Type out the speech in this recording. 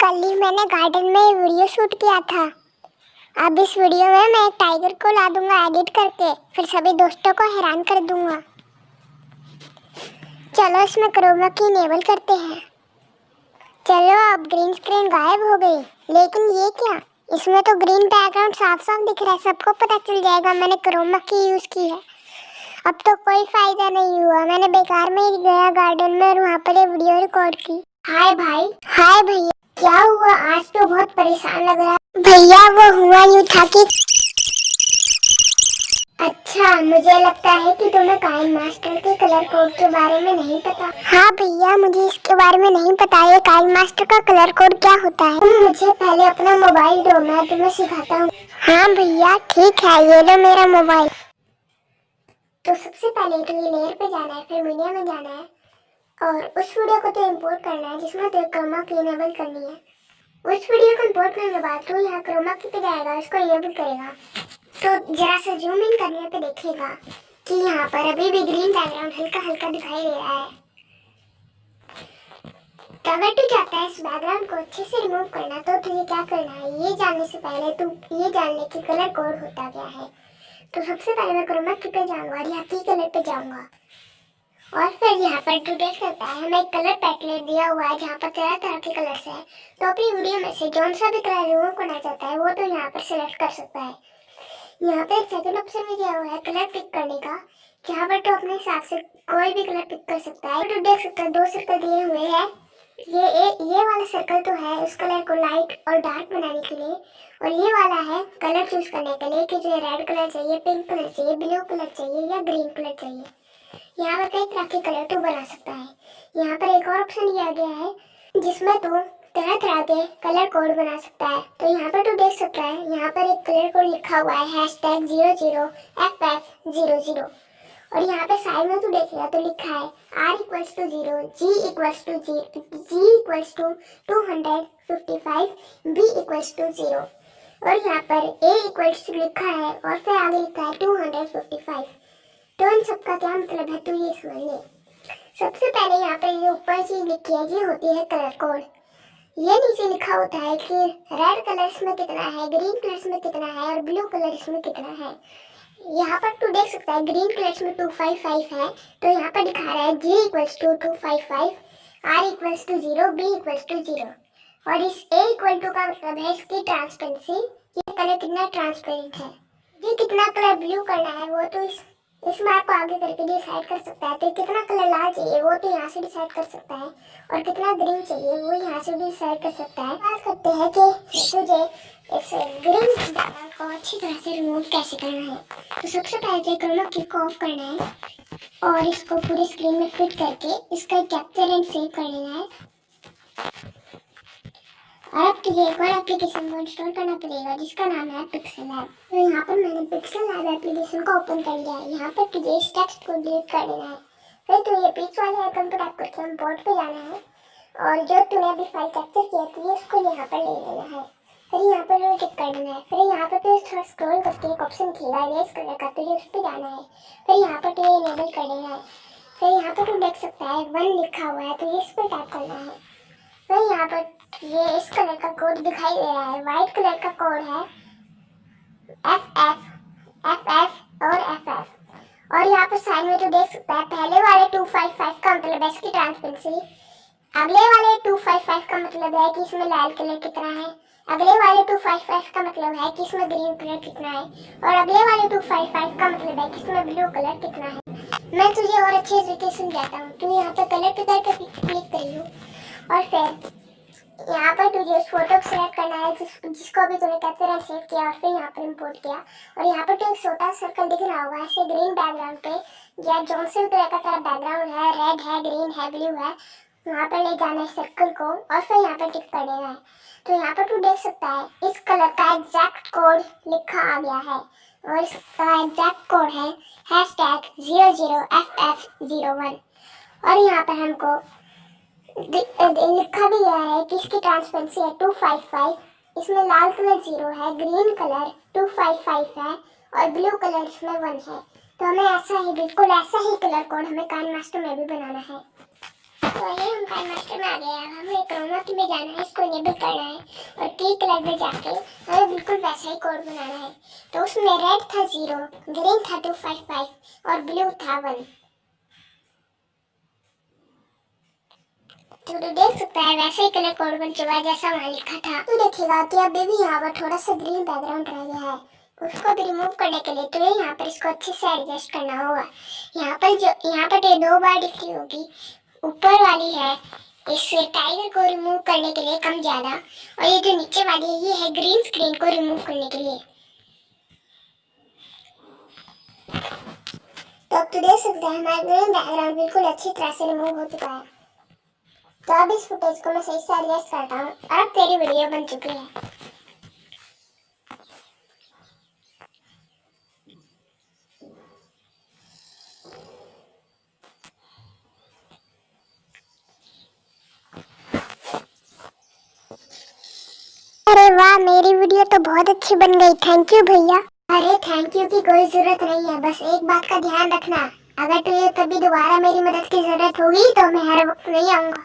कल ही मैंने गार्डन में वीडियो शूट किया था। अब इस वीडियो में मैं एक टाइगर को ला दूंगा एडिट करके, फिर सभी दोस्तों को हैरान कर दूंगा। चलो इसमें क्रोमा की इनेबल करते हैं। चलो अब ग्रीन स्क्रीन गायब हो गई, लेकिन ये क्या, इसमें तो ग्रीन बैकग्राउंड साफ साफ दिख रहा है। सबको पता चल जाएगा मैंने क्रोमा की यूज की है। अब तो कोई फायदा नहीं हुआ, मैंने बेकार में ही गया गार्डन में और वहाँ पर ये वीडियो रिकॉर्ड की। हाय भाई। हाय भैया, क्या हुआ? आज तो बहुत परेशान लग रहा है। भैया वो हुआ यूँ था कि अच्छा, मुझे लगता है कि तुम्हें काइनमास्टर के कलर कोड के बारे में नहीं पता। हाँ भैया, मुझे इसके बारे में नहीं पता। ये काइनमास्टर का कलर कोड क्या होता है? तुम मुझे पहले अपना मोबाइल दो, मैं तुम्हें सिखाता हूँ। हाँ भैया ठीक है, ये लो मेरा मोबाइल। तो सबसे पहले तो ये लेयर पे जाना है, फिर मीडिया में जाना है और उस वीडियो को तो इंपोर्ट करना है जिसमें तो क्रोमा की इनेबल करनी है। उस वीडियो को इंपोर्ट करने के बाद तो यहाँ क्रोमा की पे जाएगा, उसको इनेबल करेगा। तो जरा सा जूम इन करने पे देखेगा कि यहाँ पर अभी भी ग्रीन बैकग्राउंड हल्का हल्का दिखाई दे रहा है। तो अगर तू चाहता है इस बैकग्राउंड को अच्छे से रिमूव करना, तो तुझे क्या करना है, ये जानने से पहले तू ये जान ले कि कलर कोड होता क्या है। तो सबसे पहले मैं क्रोमा की पे जाऊंगा और यहाँ की कलर पे जाऊंगा और फिर यहाँ पर तू देख सकता है हमें एक कलर पैटलेट दिया हुआ है जहाँ पर तरह तरह के कलर्स है। तो अपनी वीडियो में से जौन सा भी कलर रिमूव करना चाहता है वो तो यहाँ पर सिलेक्ट कर सकता है। यहाँ पे एक सेकंड ऑप्शन भी दिया हुआ है कलर पिक करने का, जहाँ पर तो अपने हिसाब से कोई भी कलर पिक कर सकता है। तो देख सकते हैं दो सर्कल दिए हुए हैं। ये वाला सर्कल तो है उस कलर को लाइट और डार्क बनाने के लिए, और ये वाला है कलर चूज करने के लिए कि तुझे रेड कलर चाहिए, पिंक कलर चाहिए, ब्लू कलर चाहिए या ग्रीन कलर चाहिए। यहाँ पर कई तरह के कलर तो बना सकता है। यहाँ पर एक और ऑप्शन दिया गया है जिसमें तो तरह तरह के कलर कोड बना सकता है। तो यहाँ पर तो देख सकता है यहाँ पर एक कलर कोड लिखा हुआ है #00FF00 और यहाँ पे साइड में तो देखेगा तो लिखा है R=0, G=255, B=0 और यहाँ पर A= लिखा है और फिर आगे लिखा है 255। तो इन सबका क्या मतलब है तो ये समझ ले। सबसे पहले यहाँ पे ये ऊपर चीज लिखी है ये होती है कलर कोड। ये नीचे लिखा होता है कि रेड कलर्स में कितना है, ग्रीन कलर्स में कितना है और ब्लू कलर्स में कितना है। यहाँ पर तू देख सकता है ग्रीन कलर्स में 255 है, तो यहाँ पर दिखा रहा है G=255, R=0, B=0 और इस A= का मतलब है इसकी ट्रांसपेरेंसी, ये कलर कितना ट्रांसपेरेंट है। ये कितना कलर ब्लू करना है वो तो इस मैप को आगे करके डिसाइड कर सकता है। तो कितना कलर लाल चाहिए वो तो यहाँ से डिसाइड कर सकता है और कितना ग्रीन चाहिए वो यहाँ से डिसाइड कर सकता है। बात करते हैं कि तुझे इस ग्रीन बैकग्राउंड को अच्छी तरह से रिमूव कैसे करना है। तो सबसे पहले क्रोमा की को ऑफ करना है और इसको पूरी स्क्रीन में फिट करके इसका कैप्चर एंड सेव कर लेना है। और अब तुझे एक और एप्लीकेशन को इंस्टॉल करना पड़ेगा जिसका नाम है पिक्सल लैब। तो यहाँ पर मैंने पिक्सल लैब एप्लीकेशन को ओपन कर लिया है। यहाँ पर तुझे इस टेक्स्ट को डिलीट कर देना है। फिर तुझे बीच वाले आइकन पर टैप करके इंपोर्ट पे जाना है और जो तूने अभी फाइल कैप्चर किया थी उसको यहाँ पर ले लेना है। फिर यहाँ पर टिक कर देना है। फिर यहाँ पर तुझे थोड़ा स्क्रॉल करके एक ऑप्शन दिखेगा इरेज करने का, तुझे उस पर जाना है। फिर यहाँ पर तुझे इनेबल कर देना है। फिर यहाँ पर तू देख सकता है 1 लिखा हुआ है, तुझे इस पर टैप करना है। फिर यहाँ पर ये इस कलर का कोड दिखाई दे रहा है, वाइट कलर का कोड है FF और FF और यहाँ पर साइड में तो देख सकता है पहले वाले 255 का मतलब है इसकी ट्रांसपेरेंसी, अगले वाले 255 का मतलब है कि इसमें लाल कलर कितना है, अगले वाले 255 का मतलब है कि इसमें ग्रीन कलर कितना है और अगले वाले 255 का मतलब है कि इसमें ब्लू कलर कितना है। मैं तुझे और अच्छे तरीके से समझाता हूँ। तू यहाँ पर कलर पे करके क्लिक करियो और फिर यहाँ पर तुझे उस फोटो को सिलेक्ट करना है जिसको अभी तूने कैप्चर एंड सेव किया और फिर यहाँ पर इंपोर्ट किया और यहाँ पर तो एक छोटा सर्कल दिख रहा होगा ऐसे ग्रीन बैकग्राउंड पे या जौन से तरह का तेरा बैकग्राउंड है, रेड है, ग्रीन है, ब्लू है, वहाँ पर ले जाना है सर्कल को और फिर यहाँ पर टिक कर देना है। तो यहाँ पर तू देख सकता है इस कलर का एग्जैक्ट कोड लिखा आ गया है और इसका एग्जैक्ट कोड है #00FF01 और यहाँ पर हमको लिखा भी गया है कि इसकी ट्रांसपेरेंसी है 255, इसमें लाल कलर 0 है, ग्रीन कलर 255 है और ब्लू कलर इसमें 1 है। तो हमें ऐसा ही बिल्कुल ऐसा ही कलर कोड हमें काइनमास्टर में भी बनाना है। तो ये हम काइनमास्टर में आ गए। अब हमें क्रोमा की में जाना है, इसको इनेबल करना है और की कलर में जाके हमें बिल्कुल वैसा ही कोड बनाना है। तो उसमें रेड था 0, ग्रीन था 255 और ब्लू था 1। तो तू देख सकता है वैसे ही कलर कोड बन चुका है जैसा वहाँ लिखा था। तू देखेगा कि अभी भी यहाँ पर थोड़ा सा ग्रीन बैकग्राउंड रह गया है, उसको भी रिमूव करने के लिए तुझे यहाँ पर इसको अच्छे से एडजस्ट करना होगा। यहाँ पर ये 2 बार दिख रही होगी, ऊपर वाली है इस टाइगर को रिमूव करने के लिए कम ज्यादा, और ये जो नीचे वाली है ये है ग्रीन स्क्रीन को रिमूव करने के लिए। तो अब तू देख सकता है हमारा ग्रीन बैकग्राउंड बिल्कुल अच्छी तरह से रिमूव हो चुका है। तो अब इस फुटेज को मैं सही से एडजस्ट करता हूँ और अब तेरी वीडियो बन चुकी है। अरे वाह, मेरी वीडियो तो बहुत अच्छी बन गई, थैंक यू भैया। अरे थैंक यू की कोई जरूरत नहीं है, बस एक बात का ध्यान रखना, अगर तुझे कभी दोबारा मेरी मदद की जरूरत होगी तो मैं हर वक्त नहीं आऊंगा।